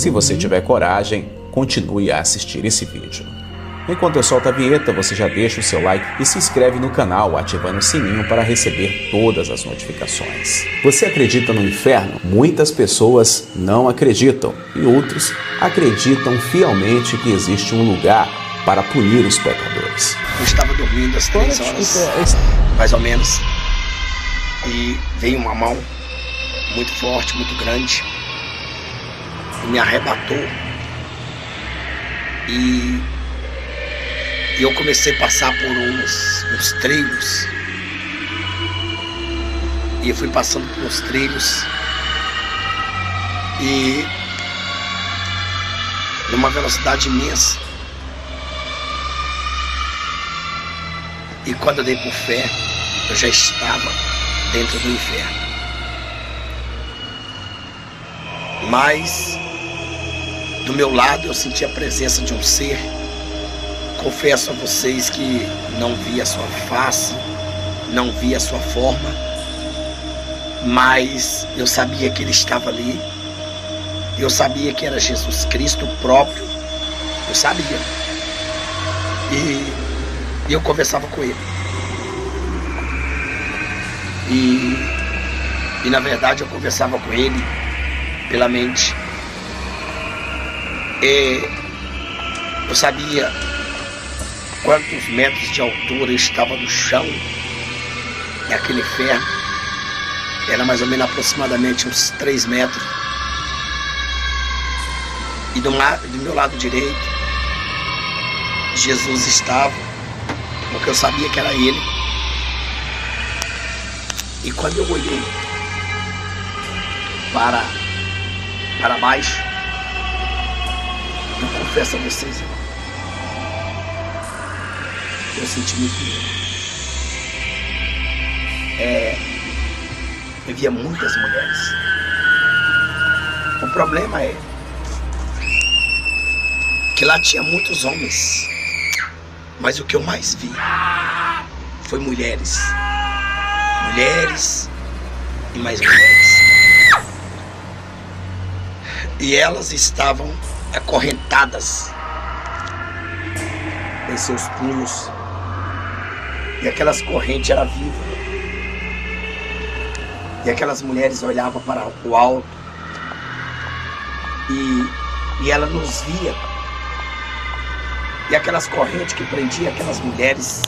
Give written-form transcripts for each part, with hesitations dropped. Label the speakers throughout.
Speaker 1: Se você tiver coragem, continue a assistir esse vídeo. Enquanto eu solto a vinheta, você já deixa o seu like e se inscreve no canal, ativando o sininho para receber todas as notificações. Você acredita no inferno? Muitas pessoas não acreditam e outros acreditam fielmente que existe um lugar para punir os pecadores.
Speaker 2: Eu estava dormindo às 3 horas, mais ou menos, e veio uma mão muito forte, muito grande, e me arrebatou. E eu comecei a passar por uns trilhos. E eu fui passando por uns trilhos. E numa velocidade imensa. E quando eu dei por fé, eu já estava dentro do inferno. Mas do meu lado eu senti a presença de um ser. Confesso a vocês que não vi a sua face, não vi a sua forma, mas eu sabia que ele estava ali. Eu sabia que era Jesus Cristo próprio. Eu sabia. E eu conversava com ele. E na verdade eu conversava com ele pela mente. Eu sabia quantos metros de altura eu estava do chão naquele inferno. Era mais ou menos aproximadamente uns 3 metros. E do meu lado direito, Jesus estava, porque eu sabia que era ele. E quando eu olhei para baixo, eu confesso a vocês, irmão, eu senti muito medo. Eu via muitas mulheres. O problema é que lá tinha muitos homens, mas o que eu mais vi foi mulheres. Mulheres e mais mulheres. E elas estavam acorrentadas em seus punhos. E aquelas correntes eram vivas. E aquelas mulheres olhavam para o alto. E ela nos via. E aquelas correntes que prendiam aquelas mulheres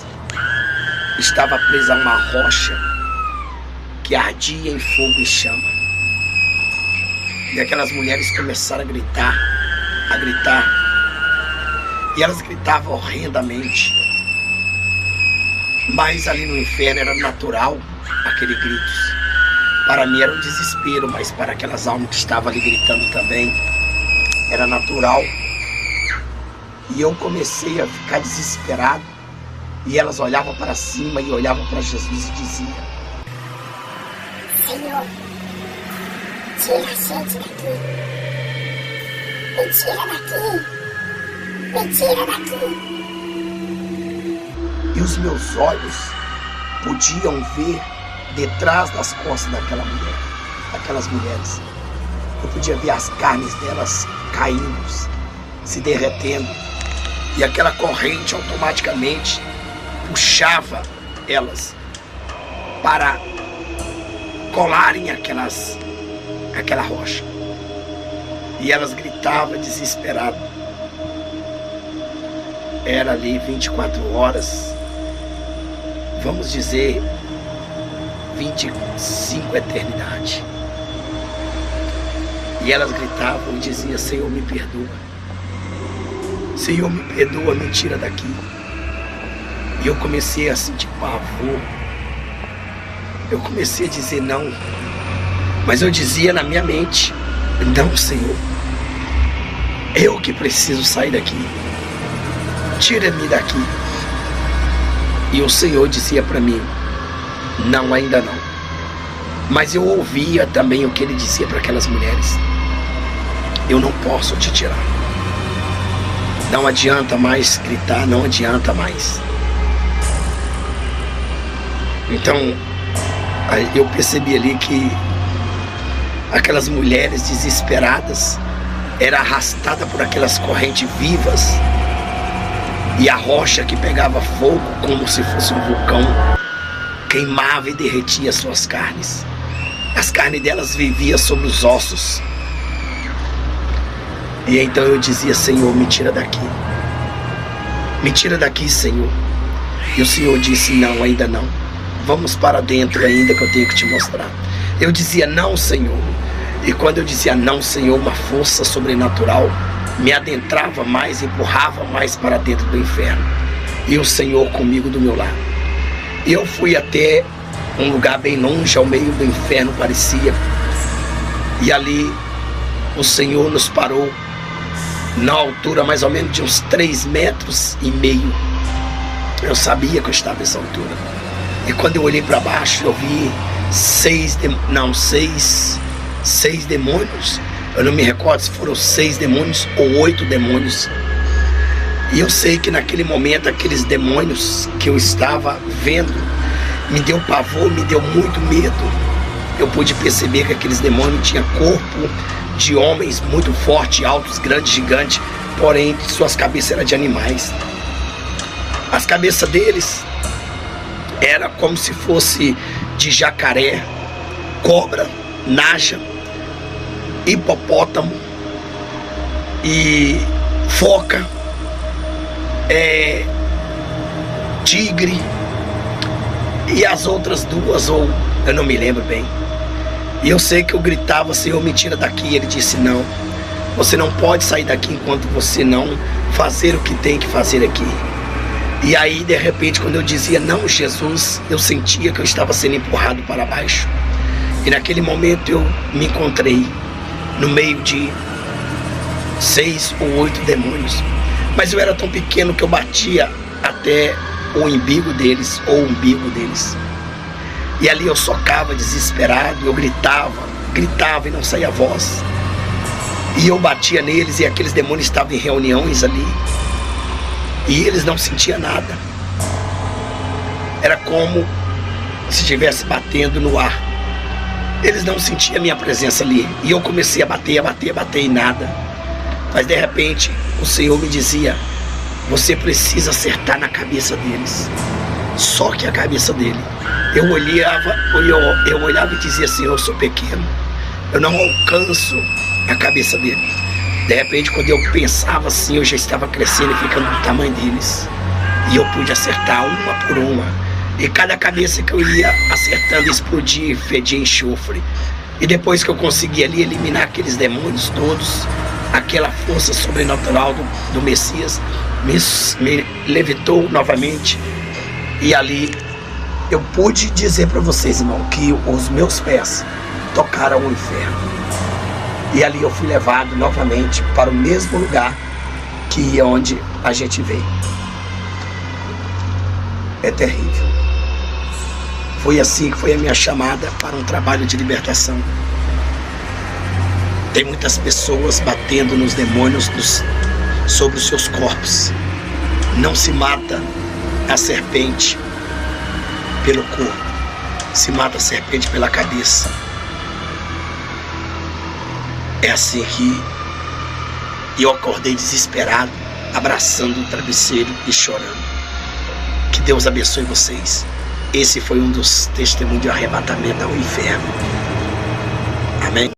Speaker 2: estavam presas a uma rocha que ardia em fogo e chama. E aquelas mulheres começaram a gritar. E elas gritavam horrendamente. Mas ali no inferno era natural aquele gritos. Para mim era um desespero, mas para aquelas almas que estavam ali gritando também era natural. E eu comecei a ficar desesperado. E elas olhavam para cima e olhavam para Jesus e diziam: Senhor, tira a gente daqui. Me tira daqui. Me tira daqui. E os meus olhos podiam ver detrás das costas daquelas mulheres. Eu podia ver as carnes delas caindo, se derretendo. E aquela corrente automaticamente puxava elas para colarem aquela rocha. E elas gritavam desesperadas. Era ali 24 horas, vamos dizer 25 eternidade. E elas gritavam e diziam: Senhor, me perdoa. Senhor, me perdoa, me tira daqui. E eu comecei a sentir pavor. Eu comecei a dizer não. Mas eu dizia na minha mente: não, Senhor, eu que preciso sair daqui. Tira-me daqui. E o Senhor dizia para mim: não, ainda não. Mas eu ouvia também o que ele dizia para aquelas mulheres: eu não posso te tirar. Não adianta mais gritar, não adianta mais. Então eu percebi ali que aquelas mulheres desesperadas, era arrastada por aquelas correntes vivas, e a rocha que pegava fogo como se fosse um vulcão queimava e derretia suas carnes. As carnes delas viviam sobre os ossos. E então eu dizia: Senhor, me tira daqui. Me tira daqui, Senhor. E o Senhor disse: não, ainda não. Vamos para dentro ainda, que eu tenho que te mostrar. Eu dizia: não, Senhor. E quando eu dizia não, Senhor, uma força sobrenatural me adentrava mais, empurrava mais para dentro do inferno. E o Senhor comigo do meu lado. E eu fui até um lugar bem longe, ao meio do inferno parecia. E ali o Senhor nos parou na altura mais ou menos de uns 3,5 metros. Eu sabia que eu estava nessa altura. E quando eu olhei para baixo, eu vi seis demônios. Eu não me recordo se foram 6 demônios ou 8 demônios. E eu sei que naquele momento, aqueles demônios que eu estava vendo, me deu pavor, me deu muito medo. Eu pude perceber que aqueles demônios tinham corpo de homens muito fortes, altos, grandes, gigantes, porém suas cabeças eram de animais. As cabeças deles era como se fosse de jacaré, cobra, naja, hipopótamo e foca, tigre, e as outras duas, ou eu não me lembro bem. E eu sei que eu gritava: Senhor, me tira daqui. Ele disse: não, você não pode sair daqui enquanto você não fazer o que tem que fazer aqui. E aí, de repente, quando eu dizia não, Jesus, eu sentia que eu estava sendo empurrado para baixo. E naquele momento eu me encontrei no meio de 6 ou 8 demônios. Mas eu era tão pequeno que eu batia até o umbigo deles, ou o umbigo deles. E ali eu socava desesperado, eu gritava e não saía voz. E eu batia neles, e aqueles demônios estavam em reuniões ali. E eles não sentiam nada. Era como se estivesse batendo no ar. Eles não sentiam a minha presença ali. E eu comecei a bater e nada. Mas de repente o Senhor me dizia: você precisa acertar na cabeça deles. Só que a cabeça dele. Eu olhava e dizia: Senhor, eu sou pequeno, eu não alcanço a cabeça dele. De repente, quando eu pensava assim, eu já estava crescendo e ficando do tamanho deles. E eu pude acertar uma por uma. E cada cabeça que eu ia acertando explodia e fedia enxofre. E depois que eu consegui ali eliminar aqueles demônios todos, aquela força sobrenatural do Messias me levitou novamente. E ali eu pude dizer para vocês, irmão, que os meus pés tocaram o inferno. E ali eu fui levado novamente para o mesmo lugar que onde a gente veio. É terrível. Foi assim que foi a minha chamada para um trabalho de libertação. Tem muitas pessoas batendo nos demônios sobre os seus corpos. Não se mata a serpente pelo corpo, se mata a serpente pela cabeça. É assim que eu acordei desesperado, abraçando o travesseiro e chorando. Que Deus abençoe vocês. Esse foi um dos testemunhos de arrebatamento ao inferno. Amém.